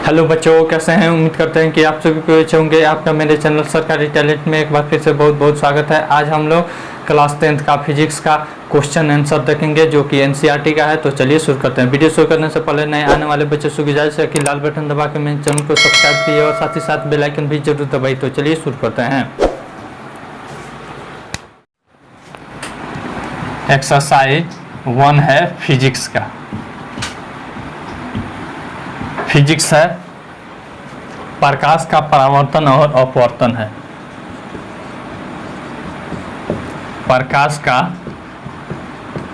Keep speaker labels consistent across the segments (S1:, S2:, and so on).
S1: Hello बच्चों, कैसे हैं? उम्मीद करते हैं कि आप सभी को अच्छे होंगे। आपका मेरे चैनल सरकारी टैलेंट में एक बार फिर से बहुत बहुत स्वागत है। आज हम लोग क्लास 10th का फिजिक्स का क्वेश्चन आंसर देखेंगे जो कि एनसीईआरटी का है। तो चलिए शुरू करते हैं। वीडियो शुरू करने से पहले नए आने वाले बच्चों से गुजारिश है कि लाल बटन दबा के मेरे चैनल को सब्सक्राइब कीजिए और साथ ही साथ बेल आइकन भी जरूर दबाइए। तो चलिए शुरू करते हैं। एक्सरसाइज 1 है फिजिक्स का। फिजिक्स है, प्रकाश का परावर्तन और अपवर्तन है। प्रकाश का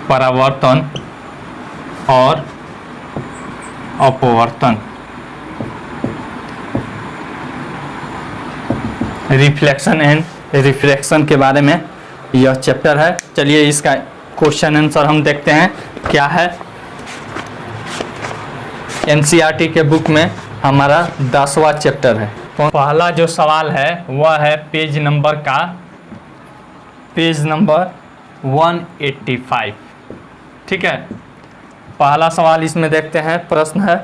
S1: परावर्तन और अपवर्तन, रिफ्लेक्शन एंड रिफ्रैक्शन के बारे में यह चैप्टर है। चलिए इसका क्वेश्चन आंसर हम देखते हैं क्या है। एनसीईआरटी के बुक में हमारा 10वां चैप्टर है। पहला जो सवाल है वह है पेज नंबर 185। ठीक है, पहला सवाल इसमें देखते हैं। प्रश्न है,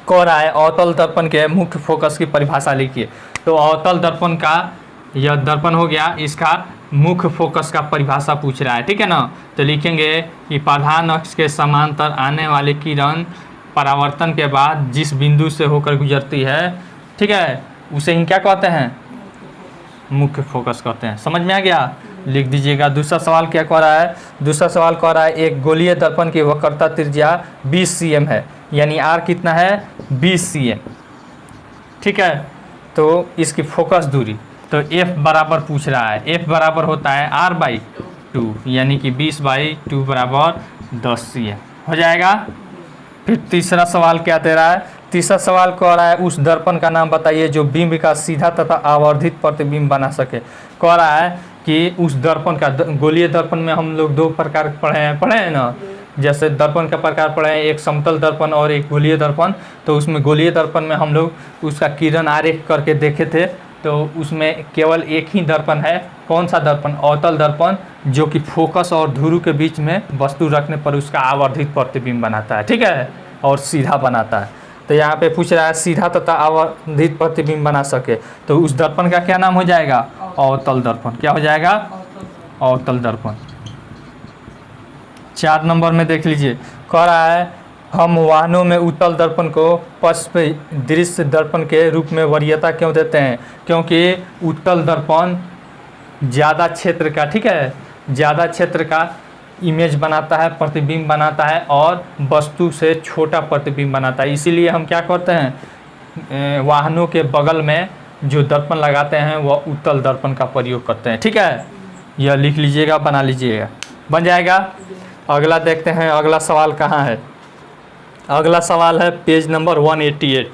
S1: कह रहा है अवतल दर्पण के मुख्य फोकस की परिभाषा लिखिए। तो अवतल दर्पण का यह दर्पण हो गया, इसका मुख्य फोकस का परिभाषा पूछ रहा है। ठीक है ना, तो लिखेंगे कि प्रधान अक्ष के समांतर आने वाली किरण परावर्तन के बाद जिस बिंदु से होकर गुजरती है, ठीक है, उसे ही क्या कहते हैं? मुख्य फोकस कहते हैं। समझ में आ गया? लिख दीजिएगा। दूसरा सवाल क्या कह रहा है? दूसरा सवाल कह रहा है एक गोलीय दर्पण की वक्रता त्रिज्या 20 cm है, यानी आर कितना है? 20 cm। ठीक है, तो इसकी फोकस दूरी तो एफ बराबर पूछ रहा है। एफ बराबर होता है r/2, यानी कि 20/2 बराबर 10 cm हो जाएगा। फिर तीसरा सवाल क्या दे रहा है? तीसरा सवाल कह रहा है उस दर्पण का नाम बताइए जो बिंब का सीधा तथा आवर्धित प्रतिबिंब बना सके। कह रहा है कि उस दर्पण का, गोलीय दर्पण में हम लोग 2 प्रकार पढ़े हैं ना। जैसे दर्पण का प्रकार पढ़े हैं, एक समतल दर्पण और एक गोलीय दर्पण। तो उसमें गोलीय दर्पण में हम लोग उसका किरण आरेख करके देखे थे। तो उसमें केवल एक ही दर्पण है। कौन सा दर्पण? अवतल दर्पण, जो कि फोकस और ध्रुव के बीच में वस्तु रखने पर उसका आवर्धित प्रतिबिंब बनाता है। ठीक है, और सीधा बनाता है। तो यहाँ पे पूछ रहा है सीधा तथा आवर्धित प्रतिबिंब बना सके, तो उस दर्पण का क्या नाम हो जाएगा? अवतल दर्पण। क्या हो जाएगा? अवतल दर्पण। 4 नंबर में देख लीजिए, कह रहा है हम वाहनों में उत्तल दर्पण को पश्च दृश्य दर्पण के रूप में वरीयता क्यों देते हैं? क्योंकि उत्तल दर्पण ज़्यादा क्षेत्र का, ठीक है, ज़्यादा क्षेत्र का इमेज बनाता है, प्रतिबिंब बनाता है, और वस्तु से छोटा प्रतिबिंब बनाता है। इसीलिए हम क्या करते हैं, वाहनों के बगल में जो दर्पण लगाते हैं वह उत्तल दर्पण का प्रयोग करते हैं। ठीक है, यह लिख लीजिएगा, बना लीजिएगा, बन जाएगा। अगला देखते हैं, अगला सवाल कहाँ है? अगला सवाल है पेज नंबर 188।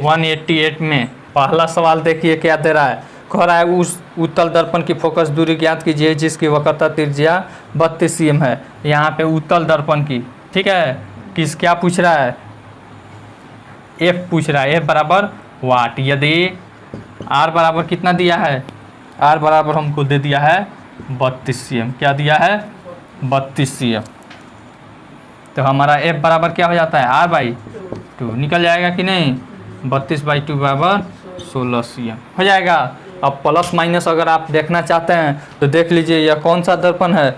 S1: 188 में पहला सवाल देखिए क्या दे रहा है। कह रहा है उस उत्तल दर्पण की फोकस दूरी ज्ञात कीजिए जिसकी वक्रता त्रिज्या 32 cm है। यहाँ पे उत्तल दर्पण की, ठीक है, क्या पूछ रहा है? एफ पूछ रहा है। एफ बराबर वाट। यदि आर बराबर कितना दिया है? आर बराबर हमको दे दिया है 32 cm। क्या दिया है? 32 cm। तो हमारा एफ बराबर क्या हो जाता है? r/2 निकल जाएगा कि नहीं? 32/2 बराबर 16 cm हो जाएगा। अब प्लस माइनस अगर आप देखना चाहते हैं तो देख लीजिए, यह कौन सा दर्पण है?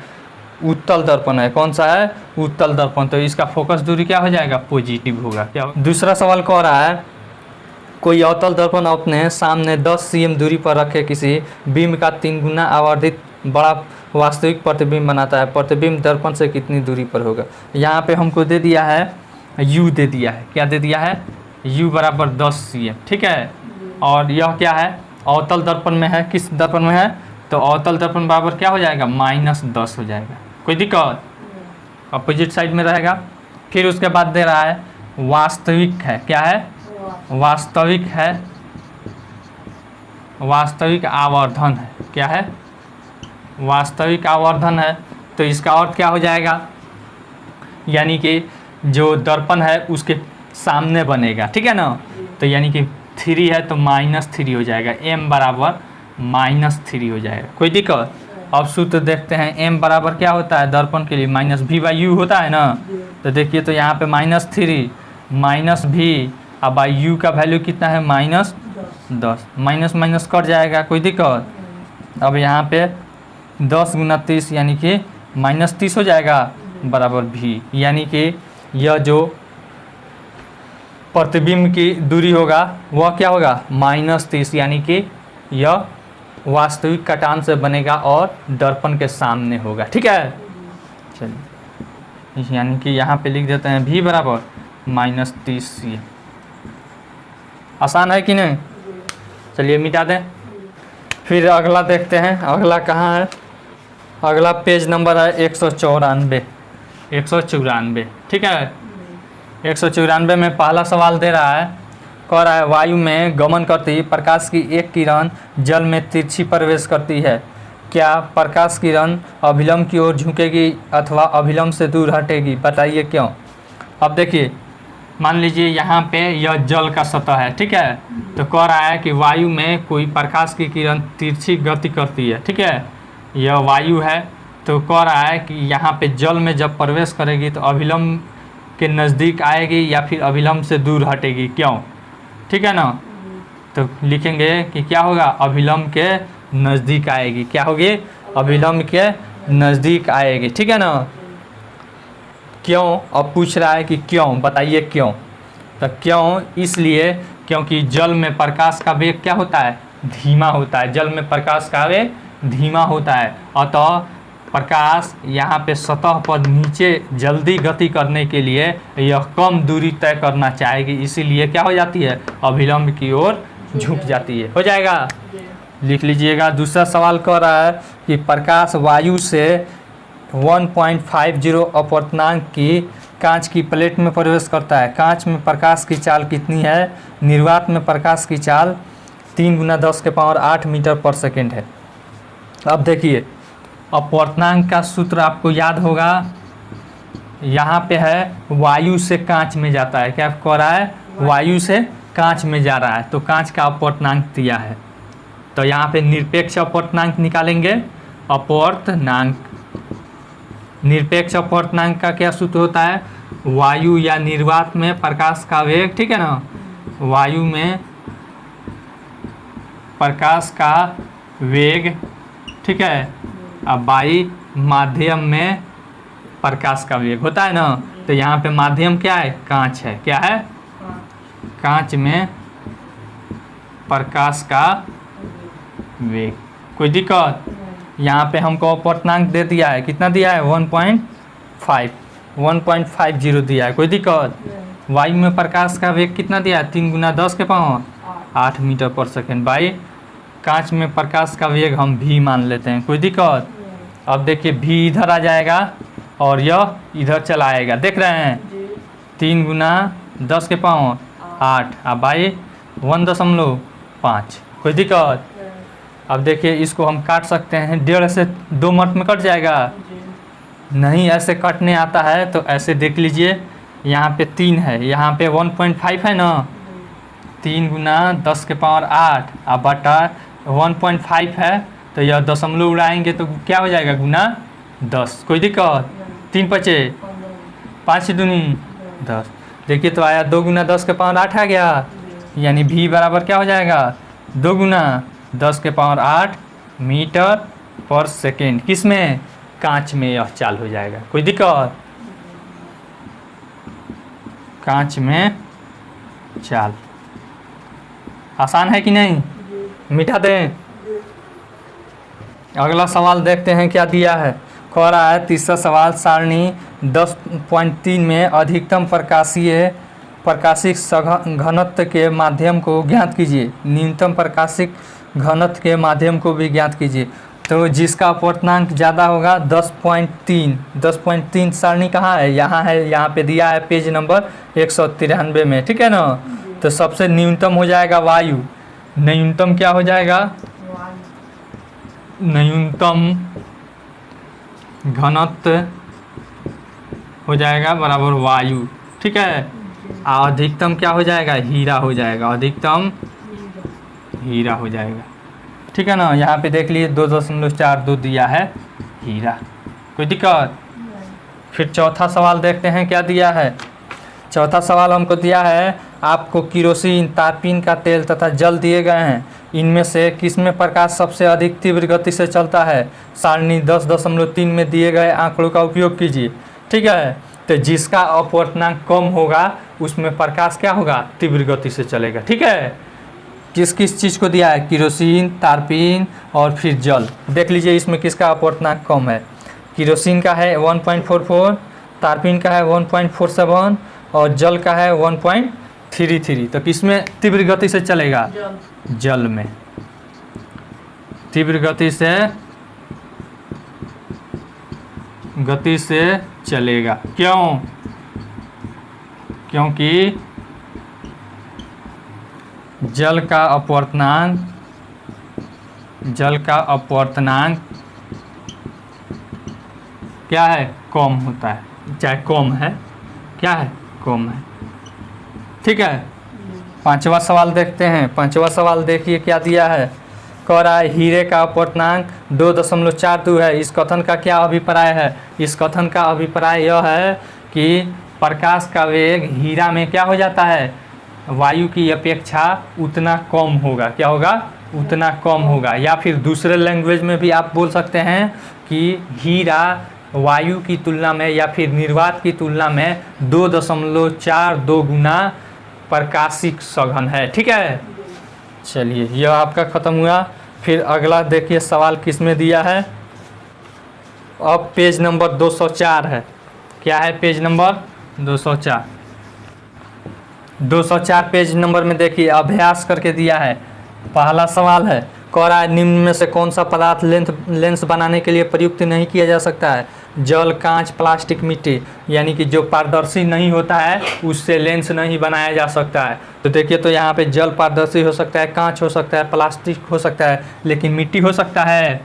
S1: उत्तल दर्पण है। कौन सा है? उत्तल दर्पण। तो इसका फोकस दूरी क्या हो जाएगा? पॉजिटिव होगा। क्या? दूसरा सवाल कह रहा है कोई अवतल दर्पण अपने सामने 10 cm दूरी पर रखे किसी बिंब का 3 गुना आवर्धित बड़ा वास्तविक प्रतिबिंब बनाता है। प्रतिबिंब दर्पण से कितनी दूरी पर होगा? यहाँ पे हमको दे दिया है u, दे दिया है। क्या दे दिया है? u बराबर 10 cm। ठीक है, और यह क्या है? अवतल दर्पण में है। किस दर्पण में है? तो अवतल दर्पण बराबर क्या हो जाएगा? -10 हो जाएगा। कोई दिक्कत? अपोजिट साइड में रहेगा। फिर उसके बाद दे रहा है वास्तविक है। क्या है? वास्तविक है, वास्तविक आवर्धन है। क्या है? वास्तविक आवर्धन है। तो इसका अर्थ क्या हो जाएगा? यानी कि जो दर्पण है उसके सामने बनेगा। ठीक है ना, तो यानी कि 3 है तो -3 हो जाएगा। m बराबर -3 हो जाएगा। कोई दिक्कत? अब सूत्र देखते हैं। m बराबर क्या होता है दर्पण के लिए? -v/u होता है ना। तो देखिए, तो यहाँ पे -3 -v अब बाई यू का वैल्यू कितना है -10, माइनस माइनस कट जाएगा, कोई दिक्कत। अब यहाँ पे 10 × 30 यानी कि -30 हो जाएगा बराबर भी, यानी कि यह जो प्रतिबिंब की दूरी होगा वह क्या होगा -30, यानी कि यह वास्तविक कटान से बनेगा और दर्पण के सामने होगा। ठीक है, चलिए यानी कि यहाँ पे लिख देते हैं v बराबर -30। आसान है कि नहीं? चलिए मिटा दें। फिर अगला देखते हैं, अगला कहाँ है? अगला पेज नंबर है 194। ठीक है, 194 में पहला सवाल दे रहा है, कह रहा है वायु में गमन करती प्रकाश की एक किरण जल में तिरछी प्रवेश करती है, क्या प्रकाश किरण अभिलंब की ओर झुकेगी अथवा अभिलंब से दूर हटेगी, बताइए क्यों। अब देखिए, मान लीजिए यहाँ पे यह जल का सतह है, ठीक है, तो कह रहा है कि वायु में कोई प्रकाश की किरण तिरछी गति करती है, ठीक है, यह वायु है, तो कह रहा है कि यहाँ पे जल में जब प्रवेश करेगी तो अभिलंब के नज़दीक आएगी या फिर अभिलंब से दूर हटेगी, क्यों। ठीक है ना, तो लिखेंगे कि क्या होगा, अभिलंब के नज़दीक आएगी, क्या होगी, अभिलंब के नज़दीक आएगी। ठीक है ना, क्यों, अब पूछ रहा है कि क्यों, बताइए क्यों। तो क्यों, इसलिए क्योंकि जल में प्रकाश का वेग क्या होता है, धीमा होता है, जल में प्रकाश का वेग धीमा होता है, अतः प्रकाश यहाँ पे सतह पर नीचे जल्दी गति करने के लिए यह कम दूरी तय करना चाहेगी, इसीलिए क्या हो जाती है, अभिलंब की ओर झुक जाती है। हो जाएगा, लिख लीजिएगा। दूसरा सवाल कह रहा है कि प्रकाश वायु से 1.50 अपवर्तनांक की कांच की प्लेट में प्रवेश करता है, कांच में प्रकाश की चाल कितनी है, निर्वात में प्रकाश की चाल 3 × 10⁸ मीटर पर सेकेंड है। अब देखिए, अपवर्तनांक का सूत्र आपको याद होगा, यहाँ पे है वायु से कांच में जाता है, क्या कह रहा है, वायु से कांच में जा रहा है, तो कांच का अपवर्तनांक दिया है, तो यहाँ पे निरपेक्ष अपवर्तनांक निकालेंगे। अपवर्तनांक, निरपेक्ष अपवर्तनांक का क्या सूत्र होता है, वायु या निर्वात में प्रकाश का वेग, ठीक है ना, वायु में प्रकाश का वेग, ठीक है, अब बाई माध्यम में प्रकाश का वेग होता है ना, तो यहाँ पे माध्यम क्या है, कांच है, क्या है, कांच में प्रकाश का वेग, कोई दिक्कत। यहाँ पे हमको अपवर्तनांक दे दिया है, कितना दिया है, 1.50 दिया है, कोई दिक्कत। वायु में प्रकाश का वेग कितना दिया है, 3 × 10⁸ मीटर पर सेकेंड, बाई कांच में प्रकाश का वेग हम v मान लेते हैं, कोई दिक्कत। अब देखिए v इधर आ जाएगा और यह इधर चला आएगा, देख रहे हैं, 3 × 10⁸ अब बाई 1.5, कोई दिक्कत। अब देखिए, इसको हम काट सकते हैं, 1.5 से 2 मत में कट जाएगा, नहीं ऐसे कटने आता है, तो ऐसे देख लीजिए, यहाँ पे 3 है, यहाँ पे 1.5 है ना, 3 × 10⁸ अब बटा 1.5 है, तो यह दशमलव उड़ाएंगे तो क्या हो जाएगा, ×10, कोई दिक्कत। 3 × 5 5 दूनी 10, देखिए तो आया 2 × 10⁸ आ गया, यानी v बराबर क्या हो जाएगा, 2 × 10⁸ मीटर पर सेकेंड, किसमें, कांच में यह चाल हो जाएगा, कोई दिक्कत, कांच में चाल। आसान है कि नहीं, मिटा दें। अगला सवाल देखते हैं क्या दिया है, कह रहा है तीसरा सवाल, सारणी 10.3 में अधिकतम प्रकाशिक घनत्व के माध्यम को ज्ञात कीजिए, न्यूनतम प्रकाशिक घनत्व के माध्यम को भी ज्ञात कीजिए। तो जिसका अपवर्तनांक ज़्यादा होगा 10.3 सारणी कहाँ है, यहाँ है, यहाँ पे दिया है पेज नंबर 193 में, ठीक है ना। तो सबसे न्यूनतम हो जाएगा वायु, न्यूनतम क्या हो जाएगा, न्यूनतम घनत्व हो जाएगा बराबर वायु, ठीक है, और अधिकतम क्या हो जाएगा, हीरा हो जाएगा, अधिकतम हीरा हो जाएगा, ठीक है ना। यहाँ पे देख लिए 2.42 दिया है हीरा, कोई दिक्कत। फिर चौथा सवाल देखते हैं क्या दिया है, चौथा सवाल हमको दिया है, आपको केरोसिन, तारपीन का तेल तथा जल दिए गए हैं, इनमें से किसमें प्रकाश सबसे अधिक तीव्र गति से चलता है? सारणी 10.3 में दिए गए आंकड़ों का उपयोग कीजिए। ठीक है, तो जिसका अपवर्तनांक कम होगा उसमें प्रकाश क्या होगा? तीव्र गति से चलेगा। ठीक है, किस किस चीज़ को दिया है? केरोसिन, तारपीन और फिर जल। देख लीजिए इसमें किसका अपवर्तनांक कम है। केरोसिन का है 1.44, तारपीन का है 1.47 और जल का है 1.33। तो किसमें तीव्र गति से चलेगा? जल में तीव्र गति से चलेगा। क्यों? क्योंकि जल का अपवर्तनांक क्या है? कम होता है, चाहे कम है, क्या है? कम है। ठीक है, पांचवा सवाल देखते हैं। पांचवा सवाल देखिए क्या दिया है। कह रहा है हीरे का अपवर्तनांक 2.42 है। इस कथन का क्या अभिप्राय है? इस कथन का अभिप्राय यह है कि प्रकाश का वेग हीरा में क्या हो जाता है? वायु की अपेक्षा उतना कम होगा। क्या होगा? उतना कम होगा। या फिर दूसरे लैंग्वेज में भी आप बोल सकते हैं कि हीरा वायु की तुलना में या फिर निर्वात की तुलना में 2.42 गुना प्रकाशिक सघन है। ठीक है, चलिए यह आपका ख़त्म हुआ। फिर अगला देखिए सवाल किसमें दिया है। अब पेज नंबर 204 है। क्या है? पेज नंबर 204 पेज नंबर में देखिए अभ्यास करके दिया है। पहला सवाल है, कह रहा है निम्न में से कौन सा पदार्थ लेंस बनाने के लिए प्रयुक्त नहीं किया जा सकता है? जल, कांच, प्लास्टिक, मिट्टी। यानी कि जो पारदर्शी नहीं होता है उससे लेंस नहीं बनाया जा सकता है। तो देखिए, तो यहाँ पे जल पारदर्शी हो सकता है, कांच हो सकता है, प्लास्टिक हो सकता है, लेकिन मिट्टी हो सकता है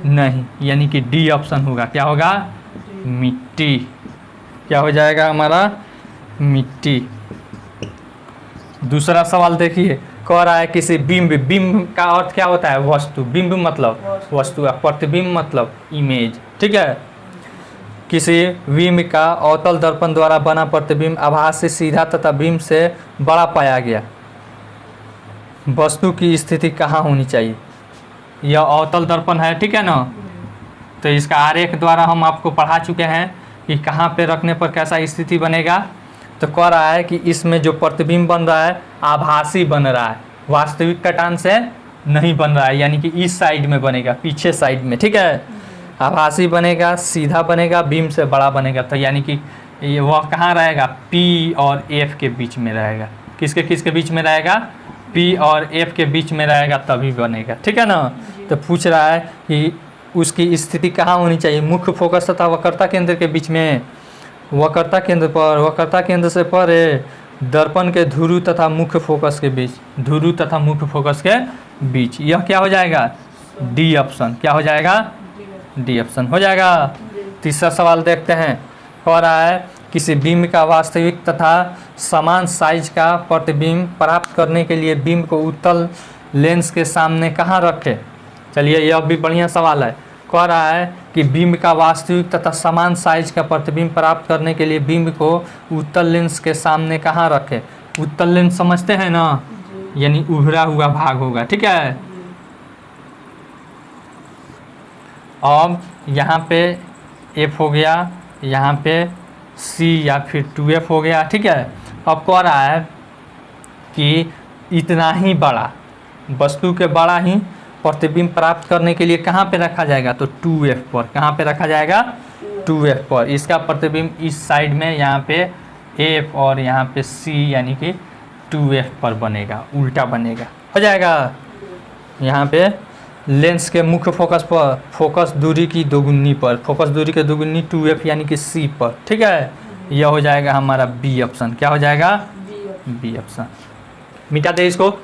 S1: नहीं। यानी कि डी ऑप्शन होगा। क्या होगा? मिट्टी। क्या हो जाएगा हमारा? मिट्टी। दूसरा सवाल देखिए, कह रहा है किसी बिंब का अर्थ क्या होता है? वस्तु। बिंब मतलब वस्तु, प्रतिबिंब मतलब इमेज। ठीक है, किसी बिंब का अवतल दर्पण द्वारा बना प्रतिबिंब आभास से सीधा तथा बिंब से बड़ा पाया गया। वस्तु की स्थिति कहाँ होनी चाहिए? यह अवतल दर्पण है। ठीक है ना, तो इसका आरेख द्वारा हम आपको पढ़ा चुके हैं कि कहाँ पे रखने पर कैसा स्थिति बनेगा। तो कह रहा है कि इसमें जो प्रतिबिंब बन रहा है आभासी बन रहा है, वास्तविक कटान से नहीं बन रहा है। यानी कि इस साइड में बनेगा, पीछे साइड में। ठीक है, आभासी बनेगा, सीधा बनेगा, बिंब से बड़ा बनेगा। तो यानी कि वह कहाँ रहेगा? P और F के बीच में रहेगा। किसके बीच में रहेगा? P और F के बीच में रहेगा, तभी बनेगा। ठीक है ना, तो पूछ रहा है कि उसकी स्थिति कहाँ होनी चाहिए? मुख्य फोकस तथा वक्रता केंद्र के बीच में। वक्रता केंद्र पर, वक्रता केंद्र से परे, दर्पण के ध्रुव तथा मुख्य फोकस के बीच, ध्रुव तथा मुख्य फोकस के बीच। यह क्या हो जाएगा? D option. क्या हो जाएगा? डी ऑप्शन हो जाएगा। तीसरा सवाल देखते हैं। कह रहा है किसी बिंब का वास्तविक तथा समान साइज का प्रतिबिंब प्राप्त करने के लिए बिंब को उत्तल लेंस के सामने कहाँ रखें? चलिए, यह भी बढ़िया सवाल है। कह रहा है कि बिंब का वास्तविक तथा समान साइज का प्रतिबिंब प्राप्त करने के लिए बिंब को उत्तल लेंस के सामने कहाँ रखें? उत्तल लेंस समझते हैं ना, यानी उभरा हुआ भाग होगा। ठीक है, अब यहाँ पे F हो गया, यहाँ पे C या फिर 2F हो गया। ठीक है, अब कह रहा है कि इतना ही बड़ा वस्तु के बड़ा ही प्रतिबिंब प्राप्त करने के लिए कहाँ पे रखा जाएगा? तो 2F पर। कहाँ पे रखा जाएगा? 2F पर। इसका प्रतिबिंब इस साइड में यहाँ पे F और यहाँ पे C यानी कि 2F पर बनेगा, उल्टा बनेगा। हो जाएगा। यहाँ पे लेंस के मुख्य फोकस पर, फोकस दूरी की दोगुनी पर, फोकस दूरी के दोगुनी 2F यानी कि C पर। ठीक है, यह हो जाएगा हमारा बी ऑप्शन। क्या हो जाएगा? B option. मिटा दे इसको।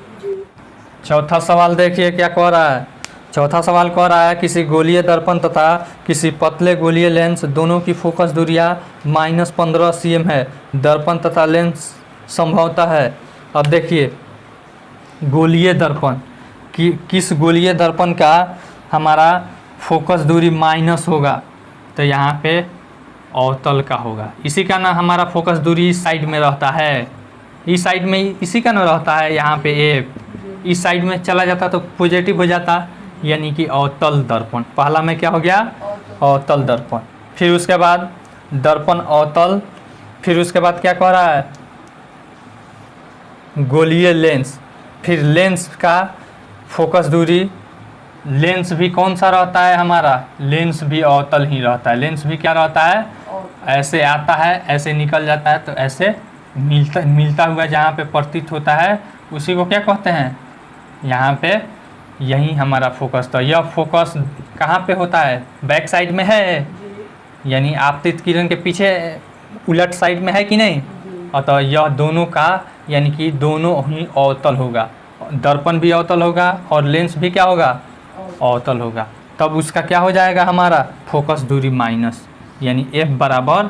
S1: चौथा सवाल देखिए क्या कह रहा है। चौथा सवाल कह रहा है किसी गोलीय दर्पण तथा किसी पतले गोलीय लेंस दोनों की फोकस दूरियां -15 cm है। दर्पण तथा लेंस संभवतः है। अब देखिए, गोलीय दर्पण किस गोलीय दर्पण का हमारा फोकस दूरी माइनस होगा? तो यहाँ पे अवतल का होगा। इसी का ना हमारा फोकस दूरी इस साइड में रहता है, इस साइड में इसी का ना रहता है, यहाँ पे एफ इस साइड में चला जाता तो पॉजिटिव हो जाता, यानी कि अवतल दर्पण। पहला में क्या हो गया, अवतल दर्पण। फिर उसके बाद दर्पण अवतल, फिर उसके बाद क्या कह रहा है, गोलीय लेंस। फिर लेंस का फोकस दूरी, लेंस भी कौन सा रहता है हमारा, लेंस भी अवतल ही रहता है। लेंस भी क्या रहता है, ऐसे आता है, ऐसे निकल जाता है, तो ऐसे मिलता हुआ जहाँ पे प्रतीत होता है उसी को क्या कहते हैं, यहाँ पे यही हमारा फोकस था। यह फोकस कहाँ पे होता है, बैक साइड में है, यानी आपतित किरण के पीछे उलट साइड में है कि नहीं। अतः यह दोनों का यानी कि दोनों ही अवतल होगा, दर्पण भी अवतल होगा और लेंस भी क्या होगा, अवतल होगा। तब उसका क्या हो जाएगा हमारा फोकस दूरी माइनस, यानी f बराबर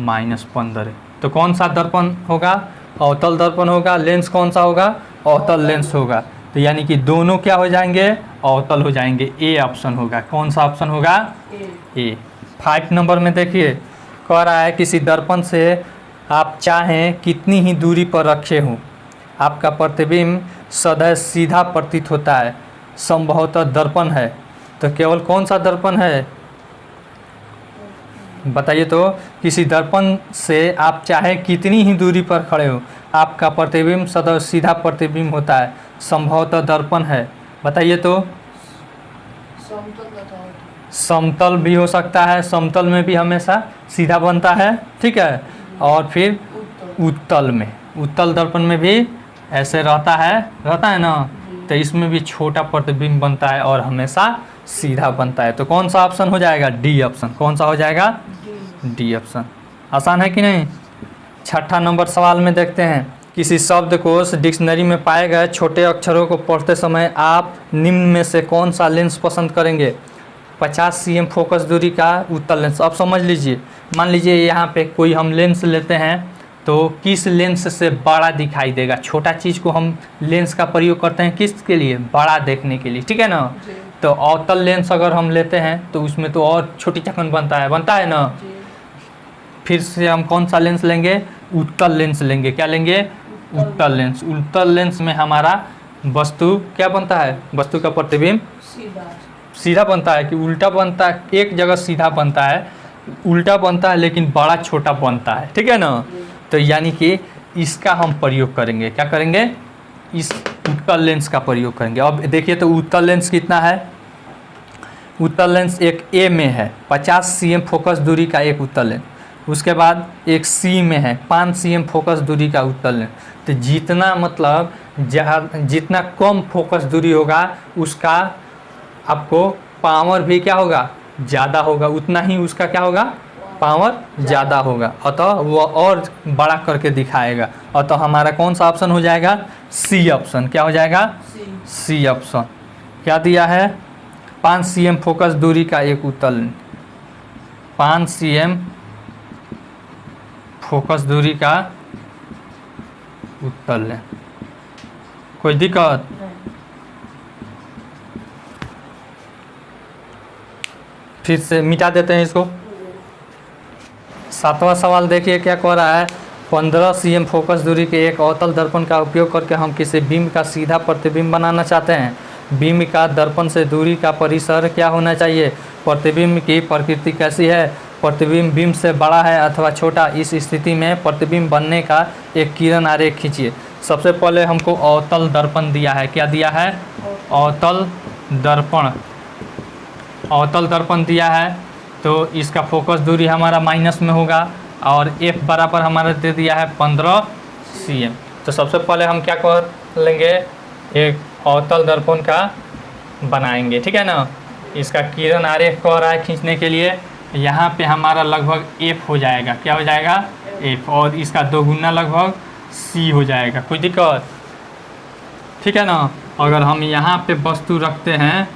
S1: -15। तो कौन सा दर्पण होगा, अवतल दर्पण होगा। लेंस कौन सा होगा, अवतल लेंस होगा। तो यानी कि दोनों क्या हो जाएंगे, अवतल हो जाएंगे। ए ऑप्शन होगा। कौन सा ऑप्शन होगा, ए। 5 नंबर में देखिए, कह रहा है किसी दर्पण से आप चाहें कितनी ही दूरी पर रखे हों, आपका प्रतिबिंब सदैव सीधा प्रतीत होता है, संभवतः दर्पण है। तो केवल कौन सा दर्पण है बताइए। तो किसी दर्पण से आप चाहे कितनी ही दूरी पर खड़े हो, आपका प्रतिबिंब सदैव सीधा प्रतिबिंब होता है, संभवतः दर्पण है। बताइए तो, समतल भी हो सकता है, समतल में भी हमेशा सीधा बनता है, ठीक है। और फिर उत्तल में, उत्तल दर्पण में भी ऐसे रहता है ना, तो इसमें भी छोटा प्रतिबिंब बनता है और हमेशा सीधा बनता है। तो कौन सा ऑप्शन हो जाएगा, डी ऑप्शन। कौन सा हो जाएगा, डी ऑप्शन। आसान है कि नहीं। 6ठा नंबर सवाल में देखते हैं, किसी शब्दकोश डिक्शनरी में पाए गए छोटे अक्षरों को पढ़ते समय आप निम्न में से कौन सा लेंस पसंद करेंगे। 50 cm फोकस दूरी का उत्तल लेंस। अब समझ लीजिए, मान लीजिए यहाँ पे कोई हम लेंस लेते हैं, तो किस लेंस से बड़ा दिखाई देगा। छोटा चीज़ को हम लेंस का प्रयोग करते हैं किसके लिए, बड़ा देखने के लिए, ठीक है ना। तो अवतल लेंस अगर हम लेते हैं तो उसमें तो और छोटी चकन बनता है ना। फिर से हम कौन सा लेंस लेंगे, उत्तल लेंस लेंगे। क्या लेंगे, उत्तल लेंस। उत्तल लेंस में हमारा वस्तु क्या बनता है, वस्तु का प्रतिबिंब सीधा बनता है कि उल्टा बनता है। एक जगह सीधा बनता है, उल्टा बनता है, लेकिन बड़ा छोटा बनता है, ठीक है ना। तो यानी कि इसका हम प्रयोग करेंगे, क्या करेंगे, इस उत्तल लेंस का प्रयोग करेंगे। अब देखिए तो उत्तल लेंस कितना है, उत्तल लेंस एक ए में है, 50 cm फोकस दूरी का एक उत्तल लेंस। उसके बाद एक सी में है, 5 cm फोकस दूरी का उत्तल लेंस। तो जितना मतलब जितना कम फोकस दूरी होगा उसका आपको पावर भी क्या होगा, ज़्यादा होगा, उतना ही उसका क्या होगा, पावर ज़्यादा होगा। अतः वह और बड़ा करके दिखाएगा। अतः हमारा कौन सा ऑप्शन हो जाएगा, सी ऑप्शन। क्या हो जाएगा, सी ऑप्शन। क्या दिया है, 5 cm फोकस दूरी का एक उत्तल लेंस, 5 cm फोकस दूरी का उत्तल लेंस। कोई दिक्कत, फिर से मिटा देते हैं इसको। 7वां सवाल देखिए क्या कह रहा है, 15 cm फोकस दूरी के एक अवतल दर्पण का उपयोग करके हम किसी बिंब का सीधा प्रतिबिंब बनाना चाहते हैं। बिंब का दर्पण से दूरी का परिसर क्या होना चाहिए, प्रतिबिंब की प्रकृति कैसी है, प्रतिबिंब बिंब से बड़ा है अथवा छोटा। इस स्थिति में प्रतिबिंब बनने का एक किरण आरेख खींचिए। सबसे पहले हमको अवतल दर्पण दिया है, क्या दिया है, अवतल दर्पण। अवतल दर्पण दिया है तो इसका फोकस दूरी हमारा माइनस में होगा और f बराबर हमारा दे दिया है 15 cm। तो सबसे पहले हम क्या कर लेंगे, एक अवतल दर्पण का बनाएंगे, ठीक है ना। इसका किरण आरेख कह रहा है खींचने के लिए, यहाँ पे हमारा लगभग f हो जाएगा, क्या हो जाएगा, f, और इसका दोगुना लगभग c हो जाएगा। कोई दिक्कत, ठीक है ना। अगर हम यहाँ पे वस्तु रखते हैं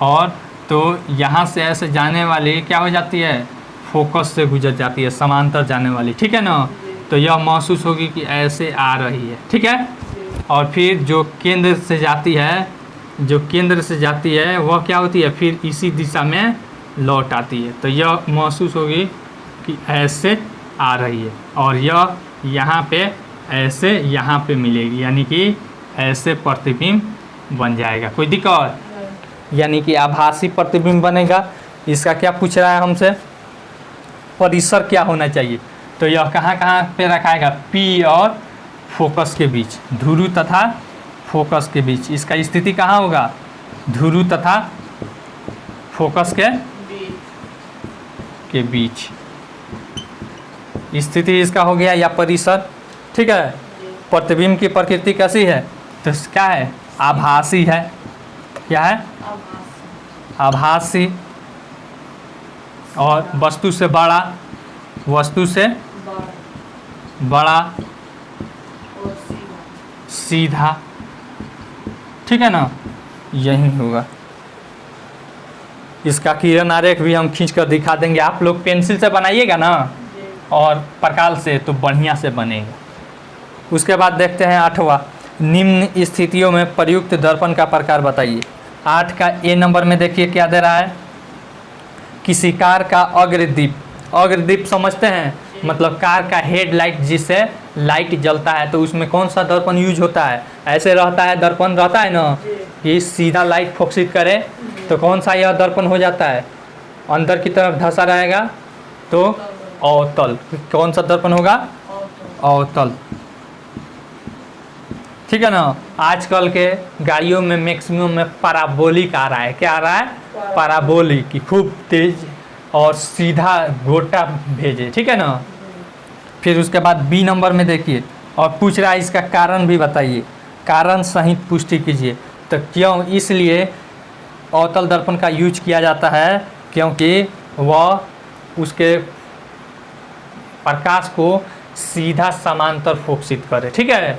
S1: और तो यहाँ से ऐसे जाने वाली क्या हो जाती है, फोकस से गुजर जाती है, समांतर जाने वाली, ठीक है ना। तो यह महसूस होगी कि ऐसे आ रही है, ठीक है। और फिर जो केंद्र से जाती है, जो केंद्र से जाती है वह क्या होती है, फिर इसी दिशा में लौट आती है। तो यह महसूस होगी कि ऐसे आ रही है, और यह यहाँ पे ऐसे यहाँ पे मिलेगी, यानी कि ऐसे प्रतिबिंब बन जाएगा। कोई दिक्कत? यानी कि आभासी प्रतिबिंब बनेगा। इसका क्या पूछ रहा है हमसे? परिसर क्या होना चाहिए? तो यह कहाँ कहाँ पे रखाएगा? पी और फोकस के बीच, ध्रुव तथा फोकस के बीच। इसका स्थिति कहाँ होगा? ध्रुव तथा फोकस के बीच स्थिति इसका हो गया, या परिसर। ठीक है। प्रतिबिंब की प्रकृति कैसी है? तो क्या है? आभासी है। क्या है? आभासी। और वस्तु से बड़ा, वस्तु से बड़ा, सीधा। ठीक है ना? यही होगा। इसका किरण आरेख भी हम खींच कर दिखा देंगे। आप लोग पेंसिल से बनाइएगा ना और प्रकाल से, तो बढ़िया से बनेगा। उसके बाद देखते हैं 8वां, निम्न स्थितियों में प्रयुक्त दर्पण का प्रकार बताइए। 8 का ए नंबर में देखिए क्या दे रहा है? किसी कार का अग्रदीप। अग्रदीप समझते हैं? मतलब कार का हेडलाइट, जिससे लाइट जलता है, तो उसमें कौन सा दर्पण यूज होता है? ऐसे रहता है, दर्पण रहता है ना, कि सीधा लाइट फोकसित करे, तो कौन सा यह दर्पण हो जाता है? अंदर की तरफ धंसा रहेगा तो अवतल। कौन सा दर्पण होगा? अवतल। ठीक है ना? आजकल के गाड़ियों में मैक्सिमम में पैराबोलिक आ रहा है। क्या आ रहा है? पैराबोलिक, की खूब तेज और सीधा गोटा भेजे। ठीक है ना? फिर उसके बाद बी नंबर में देखिए, और पूछ रहा है इसका कारण भी बताइए, कारण सहित पुष्टि कीजिए। तो क्यों? इसलिए अवतल दर्पण का यूज किया जाता है क्योंकि वह उसके प्रकाश को सीधा समांतर फोकसित करे। ठीक है।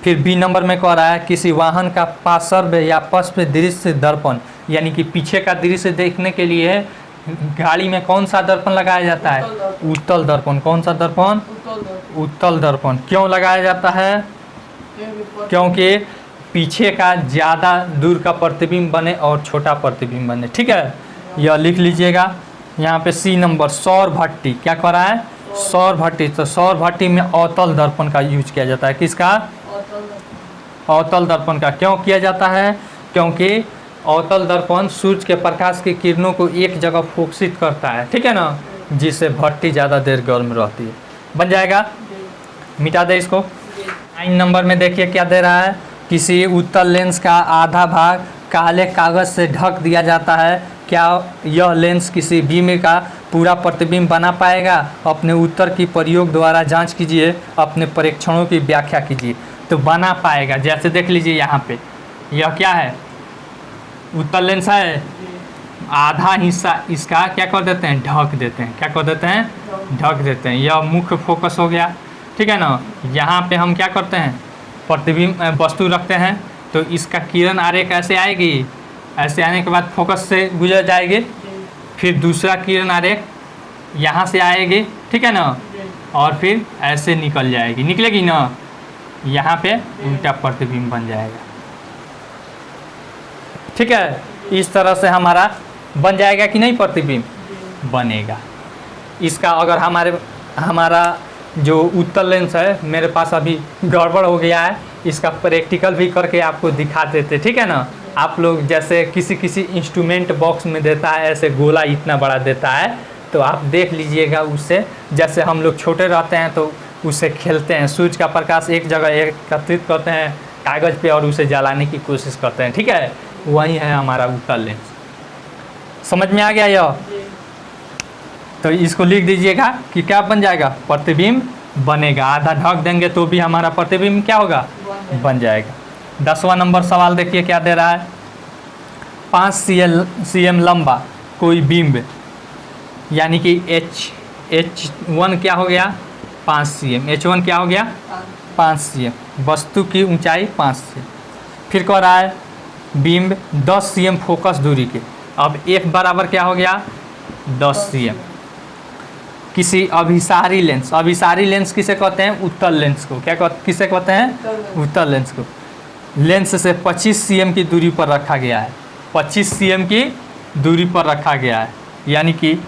S1: फिर बी नंबर में कह रहा है किसी वाहन का पार्श्व या पश्च दृश्य दर्पण, यानी कि पीछे का दृश्य देखने के लिए गाड़ी में कौन सा दर्पण लगाया जाता है? उत्तल दर्पण। कौन सा दर्पण? उत्तल दर्पण। क्यों लगाया जाता है? क्योंकि पीछे का ज़्यादा दूर का प्रतिबिंब बने और छोटा प्रतिबिंब बने। ठीक है। यह लिख लीजिएगा। यहाँ पे सी नंबर, सौर भट्टी। क्या कह रहा है? सौर भट्टी। तो सौर भट्टी में अवतल दर्पण का यूज किया जाता है। किसका? अवतल दर्पण का। क्यों किया जाता है? क्योंकि अवतल दर्पण सूर्य के प्रकाश की किरणों को एक जगह फोकसित करता है। ठीक है ना? जिससे भट्टी ज़्यादा देर गर्म रहती है। बन जाएगा? मिटा दे इसको। 9 नंबर में देखिए क्या दे रहा है? किसी उत्तल लेंस का आधा भाग काले कागज से ढक दिया जाता है। क्या यह लेंस किसी बीम का पूरा प्रतिबिंब बना पाएगा? अपने उत्तर की प्रयोग द्वारा जांच कीजिए, अपने परीक्षणों की व्याख्या कीजिए। तो बना पाएगा। जैसे देख लीजिए यहाँ पे, यह क्या है? उत्तल लेंस है। आधा हिस्सा इसका क्या कर देते हैं? ढक देते हैं। क्या कर देते हैं? ढक देते हैं। यह मुख्य फोकस हो गया। ठीक है ना? यहाँ पे हम क्या करते हैं? प्रतिबिंब वस्तु रखते हैं, तो इसका किरण आरेख ऐसे आएगी। ऐसे आने के बाद फोकस से गुजर जाएगी, फिर दूसरा किरण आरेख यहाँ से आएगी। ठीक है ना? और फिर ऐसे निकल जाएगी। निकलेगी ना? यहाँ पे उल्टा प्रतिबिंब बन जाएगा। ठीक है। इस तरह से हमारा बन जाएगा कि नहीं? प्रतिबिंब बनेगा। इसका अगर हमारा जो उत्तल लेंस है, मेरे पास अभी गड़बड़ हो गया है, इसका प्रैक्टिकल भी करके आपको दिखा देते। ठीक है ना? आप लोग जैसे किसी इंस्ट्रूमेंट बॉक्स में देता है, ऐसे गोला इतना बड़ा देता है, तो आप देख लीजिएगा। उससे जैसे हम लोग छोटे रहते हैं तो उससे खेलते हैं। सूर्य का प्रकाश एक जगह एकत्रित करते हैं कागज़ पे और उसे जलाने की कोशिश करते हैं। ठीक है? वही है हमारा उत्तल लेंस। समझ में आ गया यह? तो इसको लिख दीजिएगा कि क्या बन जाएगा? प्रतिबिंब बनेगा। आधा ढक देंगे तो भी हमारा प्रतिबिंब क्या होगा? बन जाएगा। 10वां नंबर सवाल देखिए क्या दे रहा है? 5 cm लंबा कोई बिंब, यानी कि H1 क्या हो गया? 5 cm। H1 क्या हो गया? 5 cm। वस्तु की ऊंचाई 5 cm। फिर कह रहा है बिंब 10 cm फोकस दूरी के। अब F बराबर क्या हो गया? 10 cm। किसी अभिसारी लेंस, अभिसारी लेंस किसे कहते हैं? उत्तल लेंस को। किसे कहते हैं? उत्तल लेंस को। लेंस से 25 cm की दूरी पर रखा गया है। 25 cm की दूरी पर रखा गया है, यानी कि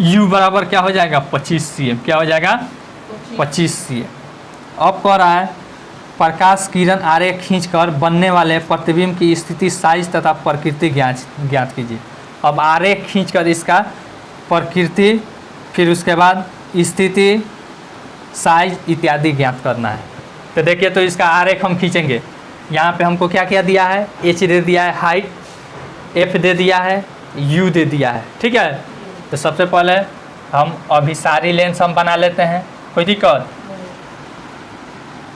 S1: u बराबर क्या हो जाएगा 25 cm, क्या हो जाएगा 25 cm। अब कह रहा है प्रकाश किरण आरेख खींचकर बनने वाले प्रतिबिंब की स्थिति, साइज तथा प्रकृति ज्ञात कीजिए। अब आरेख खींचकर इसका प्रकृति, फिर उसके बाद स्थिति, साइज इत्यादि ज्ञात करना है। तो देखिए, तो इसका आरेख हम खींचेंगे। यहाँ पे हमको क्या क्या दिया है, h दे दिया है हाइट, f दे दिया है, u दे दिया है, ठीक है। तो सबसे पहले हम अभिसारी लेंस हम बना लेते हैं, कोई दिक्कत।